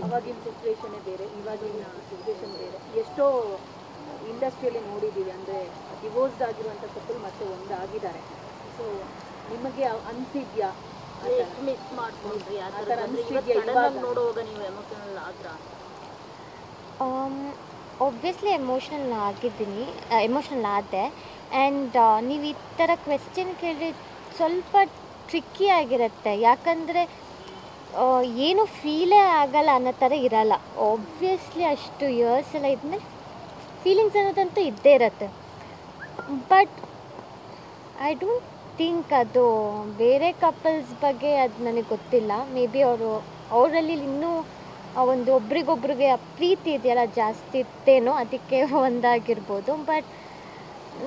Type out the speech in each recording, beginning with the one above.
ಅವಾಗಿನ ಸಿಚುವೇಶನ್ನೇ ಬೇರೆ, ಇವಾಗಿನ ಸಿಚುವೇಶನ್ ಬೇರೆ. ಎಷ್ಟೋ ಇಂಡಸ್ಟ್ರಿಯಲ್ಲಿ ನೋಡಿದ್ದೀವಿ, ಅಂದರೆ ಡಿವೋರ್ಸ್ಡ್ ಆಗಿರುವಂಥ ಕಪಲ್ ಮತ್ತೆ ಒಂದಾಗಿದ್ದಾರೆ. ಸೊ ನಿಮಗೆ ಅನಿಸಿದ್ಯಾ ಮಿಸ್ ಮಾಡ್ಕೊಂಡ್ರಿ ಆ ಥರ ನೋಡುವಾಗ ನೀವು ಎಮೋಷನಲ್ ಆದ್ರ? ಒಬ್ವಿಯಸ್ಲಿ ಎಮೋಷನಲ್ ಆದೆ. ಆ್ಯಂಡ್ ನೀವು ಈ ಥರ ಕ್ವೆಶ್ಚನ್ ಕೇಳಿ ಸ್ವಲ್ಪ ಟ್ರಿಕ್ಕಿ ಆಗಿರುತ್ತೆ, ಯಾಕಂದರೆ ಏನು ಫೀಲೇ ಆಗಲ್ಲ ಅನ್ನೋ ಥರ ಇರಲ್ಲ. ಒಬ್ವಿಯಸ್ಲಿ ಅಷ್ಟು ಇಯರ್ಸ್ ಎಲ್ಲ ಇದ್ಮೇಲೆ ಫೀಲಿಂಗ್ಸ್ ಅನ್ನೋದಂತೂ ಇದ್ದೇ ಇರುತ್ತೆ. ಬಟ್ ಐ ಡೋಂಟ್ ಥಿಂಕ್ ಅದು ಬೇರೆ ಕಪಲ್ಸ್ ಬಗ್ಗೆ ಅದು ನನಗೆ ಗೊತ್ತಿಲ್ಲ. ಮೇ ಬಿ ಅವರಲ್ಲಿ ಇನ್ನೂ ಒಂದು ಒಬ್ರಿಗೊಬ್ರಿಗೆ ಪ್ರೀತಿ ಇದೆಯಲ್ಲ ಜಾಸ್ತಿ ಇತ್ತೇನೋ, ಅದಕ್ಕೆ ಒಂದಾಗಿರ್ಬೋದು. ಬಟ್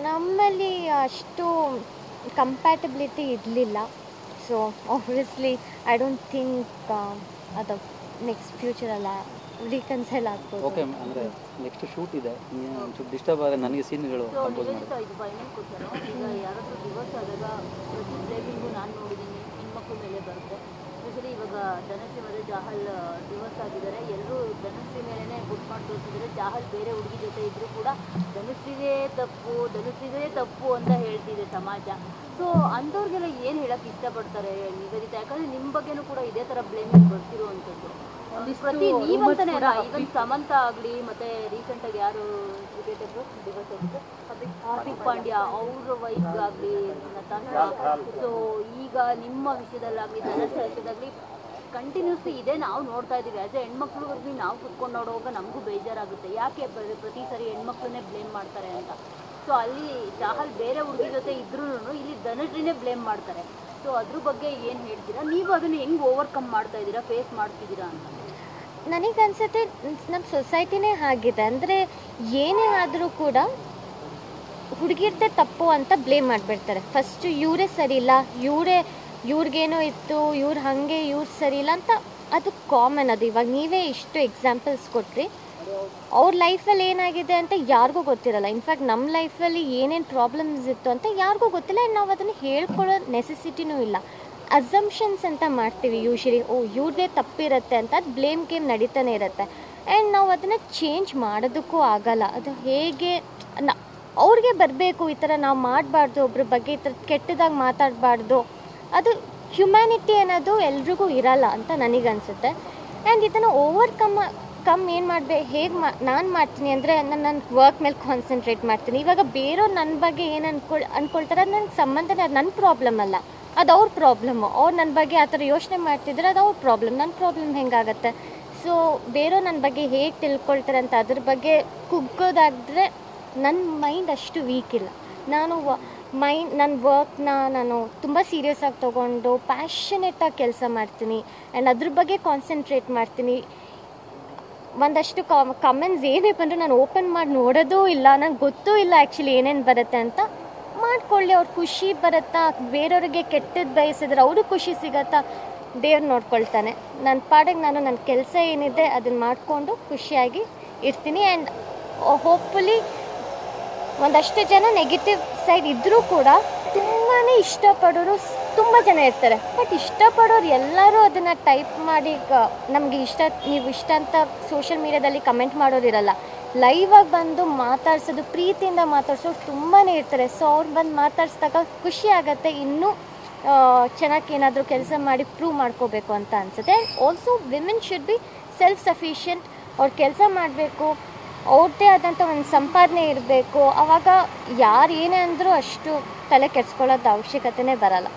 ನಮ್ಮಲ್ಲಿ ಅಷ್ಟು ಕಂಪ್ಯಾಟಬಿಲಿಟಿ ಇರಲಿಲ್ಲ. So obviously I don't think ಅದು ನೆಕ್ಸ್ಟ್ ಫ್ಯೂಚರಲ್ಲ ರೀಕನ್ಸೈಲ್ ಆಗ್ಬೋದು. ಓಕೆ, ಅಂದರೆ ನೆಕ್ಸ್ಟ್ ಶೂಟ್ ಇದೆ, ಒಂಚೂರು ಡಿಸ್ಟರ್ಬ್ ಆದರೆ ನನಗೆ ಸೀನ್ಗಳು ಕಂಪೋಸ್ ಮಾಡಿ. ಈಗ ಯಾರಾದರೂ ಡಿವೋರ್ಸ್ ಆದಾಗ ಪ್ರತಿ ಬ್ಲೇಮಿಂಗು ನಾನು ನೋಡಿದ್ದೀನಿ ಹೆಣ್ಮಕ್ಳ ಮೇಲೆ ಬರುತ್ತೆ. ಸ್ಪೆಷಲಿ ಇವಾಗ ಧನಶ್ರೀ ಮತ್ತು ಜಾಹಲ್ ಡಿವೋರ್ಸ್ ಆಗಿದ್ದಾರೆ, ಎಲ್ಲರೂ ಧನಶ್ರೀ ಮೇಲೇ ಗುಡ್ ಮಾಡಿ ತೋರಿಸಿದ್ದಾರೆ. ಜಾಹಲ್ ಬೇರೆ ಹುಡುಗಿ ಜೊತೆ ಇದ್ದರೂ ಕೂಡ ಧನಶ್ರೀದೇ ತಪ್ಪು ಅಂತ ಹೇಳ್ತಿದೆ ಸಮಾಜ. ಸೊ ಅಂಥವ್ರಿಗೆಲ್ಲ ಏನು ಹೇಳೋಕ್ಕೆ ಇಷ್ಟಪಡ್ತಾರೆ ನಿವೇದಿತಾ? ಯಾಕಂದರೆ ನಿಮ್ಮ ಬಗ್ಗೆನೂ ಕೂಡ ಇದೇ ಥರ ಬ್ಲೇಮಿಂಗ್ ಬರ್ತಿರುವಂಥದ್ದು. ಪ್ರತಿ ನೀವಂತಾನೆ ಅಲ್ಲ, ಈವನ್ ಸಮಂತ ಆಗಲಿ, ಮತ್ತು ರೀಸೆಂಟಾಗಿ ಯಾರು ಕ್ರಿಕೆಟರ್ರು ಡಿವೋರ್ಸ್ ಆಗಿತ್ತು ಹಾರ್ದಿಕ್ ಪಾಂಡ್ಯ ಅವ್ರ ವೈಫ್ಗಾಗಲಿ ನತಾಶಾ. ಸೊ ಈಗ ನಿಮ್ಮ ವಿಷಯದಲ್ಲಾಗಲಿ ಧನಶ್ರೀ ವಿಷಯದಾಗಲಿ ಕಂಟಿನ್ಯೂಸ್ಲಿ ಇದೇ ನಾವು ನೋಡ್ತಾ ಇದ್ದೀವಿ. ಆ್ಯಸ್ ಎ ಹೆಣ್ಮಕ್ಳಿಗೆ ನಾವು ಕುತ್ಕೊಂಡು ನೋಡುವಾಗ ನಮಗೂ ಬೇಜಾರಾಗುತ್ತೆ, ಯಾಕೆ ಪ್ರತಿ ಸರಿ ಹೆಣ್ಮಕ್ಳನ್ನೇ ಬ್ಲೇಮ್ ಮಾಡ್ತಾರೆ ಅಂತ. ಸೊ ಅಲ್ಲಿ ಜಾಹಲ್ ಬೇರೆ ಹುಡುಗಿ ಜೊತೆ ಇದ್ರೂ ಇಲ್ಲಿ ಧನಶ್ರೀನೇ ಬ್ಲೇಮ್ ಮಾಡ್ತಾರೆ. ಸೊ ಅದ್ರ ಬಗ್ಗೆ ಏನು ಹೇಳ್ತೀರಾ ನೀವು? ಅದನ್ನು ಹೆಂಗೆ ಓವರ್ಕಮ್ ಮಾಡ್ತಾ ಇದ್ದೀರಾ, ಫೇಸ್ ಮಾಡ್ತಿದ್ದೀರಾ ಅಂತ? ನನಗನ್ಸುತ್ತೆ ನಮ್ಮ ಸೊಸೈಟಿನೇ ಆಗಿದೆ. ಅಂದರೆ ಏನೇ ಆದರೂ ಕೂಡ ಹುಡುಗಿರ್ದೆ ತಪ್ಪು ಅಂತ ಬ್ಲೇಮ್ ಮಾಡಿಬಿಡ್ತಾರೆ. ಫಸ್ಟು ಇವರೇ ಸರಿ ಇಲ್ಲ, ಇವ್ರಿಗೇನೋ ಇತ್ತು, ಇವ್ರು ಹಾಗೆ ಇವ್ರು ಸರಿ ಇಲ್ಲ ಅಂತ. ಅದು ಕಾಮನ್. ಅದು ಇವಾಗ ನೀವೇ ಇಷ್ಟು ಎಕ್ಸಾಂಪಲ್ಸ್ ಕೊಟ್ರಿ. ಅವ್ರ ಲೈಫಲ್ಲಿ ಏನಾಗಿದೆ ಅಂತ ಯಾರಿಗೂ ಗೊತ್ತಿರಲ್ಲ. ಇನ್ಫ್ಯಾಕ್ಟ್ ನಮ್ಮ ಲೈಫಲ್ಲಿ ಏನೇನು ಪ್ರಾಬ್ಲಮ್ಸ್ ಇತ್ತು ಅಂತ ಯಾರಿಗೂ ಗೊತ್ತಿಲ್ಲ. ಆ್ಯಂಡ್ ನಾವು ಅದನ್ನು ಹೇಳ್ಕೊಳ್ಳೋ ನೆಸೆಸಿಟಿನೂ ಇಲ್ಲ. ಅಸಂಪ್ಷನ್ಸ್ ಅಂತ ಮಾಡ್ತೀವಿ ಯೂಶ್ವಲಿ, ಇವ್ರದ್ದೇ ತಪ್ಪಿರುತ್ತೆ ಅಂತ. ಅದು ಬ್ಲೇಮ್ ಗೇಮ್ ನಡೀತಾನೆ ಇರುತ್ತೆ. ಆ್ಯಂಡ್ ನಾವು ಅದನ್ನು ಚೇಂಜ್ ಮಾಡೋದಕ್ಕೂ ಆಗಲ್ಲ. ಅದು ಹೇಗೆ ಅವ್ರಿಗೆ ಬರಬೇಕು, ಈ ಥರ ನಾವು ಮಾಡಬಾರ್ದು, ಒಬ್ರ ಬಗ್ಗೆ ಈ ಥರ ಕೆಟ್ಟದಾಗಿ ಮಾತಾಡಬಾರ್ದು. ಅದು ಹ್ಯುಮ್ಯಾನಿಟಿ ಅನ್ನೋದು ಎಲ್ರಿಗೂ ಇರಲ್ಲ ಅಂತ ನನಗನ್ಸುತ್ತೆ. ಆ್ಯಂಡ್ ಇದನ್ನು ಓವರ್ಕಮ್ ಏನು ಹೇಗೆ ನಾನು ಮಾಡ್ತೀನಿ ಅಂದರೆ ನನ್ನ ವರ್ಕ್ ಮೇಲೆ ಕಾನ್ಸಂಟ್ರೇಟ್ ಮಾಡ್ತೀನಿ. ಇವಾಗ ಬೇರೆಯವ್ರು ನನ್ನ ಬಗ್ಗೆ ಏನು ಅಂದ್ಕೊಳ್ತಾರೆ, ಅದು ನನಗೆ ಸಂಬಂಧನೇ, ಅದು ನನ್ನ ಪ್ರಾಬ್ಲಮ್ ಅಲ್ಲ, ಅದು ಅವ್ರ ಪ್ರಾಬ್ಲಮ್ಮು. ಅವ್ರು ನನ್ನ ಬಗ್ಗೆ ಆ ಥರ ಯೋಚನೆ ಮಾಡ್ತಿದ್ರೆ ಅದು ಅವ್ರ ಪ್ರಾಬ್ಲಮ್. ನನ್ನ ಪ್ರಾಬ್ಲಮ್ ಹೆಂಗಾಗತ್ತೆ? ಸೊ ಬೇರೆಯವ್ರು ನನ್ನ ಬಗ್ಗೆ ಹೇಗೆ ತಿಳ್ಕೊಳ್ತಾರೆ ಅಂತ ಅದ್ರ ಬಗ್ಗೆ ಕುಗ್ಗೋದಾದರೆ ನನ್ನ ಮೈಂಡ್ ಅಷ್ಟು ವೀಕ್ ಇಲ್ಲ. ನನ್ನ ವರ್ಕ್ನ ನಾನು ತುಂಬ ಸೀರಿಯಸ್ಸಾಗಿ ತೊಗೊಂಡು ಪ್ಯಾಷನೇಟಾಗಿ ಕೆಲಸ ಮಾಡ್ತೀನಿ. ಆ್ಯಂಡ್ ಅದ್ರ ಬಗ್ಗೆ ಕಾನ್ಸಂಟ್ರೇಟ್ ಮಾಡ್ತೀನಿ. ಒಂದಷ್ಟು ಕಮೆಂಟ್ಸ್ ಏನೇ ಬಂದರೂ ನಾನು ಓಪನ್ ಮಾಡಿ ನೋಡೋದೂ ಇಲ್ಲ. ನನಗೆ ಗೊತ್ತೂ ಇಲ್ಲ ಆ್ಯಕ್ಚುಲಿ ಏನೇನು ಬರುತ್ತೆ ಅಂತ. ಮಾಡ್ಕೊಳ್ಳಿ, ಅವ್ರು ಖುಷಿ ಬರುತ್ತಾ, ಬೇರೆಯವ್ರಿಗೆ ಕೆಟ್ಟದ್ದು ಬಯಸಿದ್ರೆ ಅವ್ರಿಗೆ ಖುಷಿ ಸಿಗತ್ತಾ, ದೇವ್ರು ನೋಡ್ಕೊಳ್ತಾನೆ. ನನ್ನ ಪಾಡಿಗೆ ನಾನು ನನ್ನ ಕೆಲಸ ಏನಿದೆ ಅದನ್ನು ಮಾಡಿಕೊಂಡು ಖುಷಿಯಾಗಿ ಇರ್ತೀನಿ. ಆ್ಯಂಡ್ ಹೋಪ್ಫುಲಿ ಒಂದಷ್ಟು ಜನ ನೆಗೆಟಿವ್ ಸೈಡ್ ಇದ್ದರೂ ಕೂಡ ತುಂಬಾ ಇಷ್ಟಪಡೋರು ತುಂಬ ಜನ ಇರ್ತಾರೆ. ಬಟ್ ಇಷ್ಟಪಡೋರು ಎಲ್ಲರೂ ಅದನ್ನು ಟೈಪ್ ಮಾಡಿ ನಮಗೆ ನೀವು ಇಷ್ಟ ಅಂತ ಸೋಷಿಯಲ್ ಮೀಡಿಯಾದಲ್ಲಿ ಕಮೆಂಟ್ ಮಾಡೋರು ಇರಲ್ಲ. ಲೈವಾಗಿ ಬಂದು ಮಾತಾಡ್ಸೋದು, ಪ್ರೀತಿಯಿಂದ ಮಾತಾಡ್ಸೋರು ತುಂಬಾ ಇರ್ತಾರೆ. ಸೊ ಅವ್ರು ಬಂದು ಮಾತಾಡ್ಸಿದಾಗ ಖುಷಿ ಆಗುತ್ತೆ. ಇನ್ನೂ ಚೆನ್ನಾಗಿ ಏನಾದರೂ ಕೆಲಸ ಮಾಡಿ ಪ್ರೂವ್ ಮಾಡ್ಕೋಬೇಕು ಅಂತ ಅನಿಸುತ್ತೆ. Also women should be self sufficient. ಅವ್ರು ಕೆಲಸ ಮಾಡಬೇಕು, ಅವ್ರದ್ದೇ ಆದಂಥ ಒಂದು ಸಂಪಾದನೆ ಇರಬೇಕು. ಆವಾಗ ಯಾರು ಏನೇ ಅಂದರೂ ಅಷ್ಟು ತಲೆ ಕೆಡಿಸ್ಕೊಳ್ಳೋದು ಅವಶ್ಯಕತೆನೇ ಬರಲ್ಲ.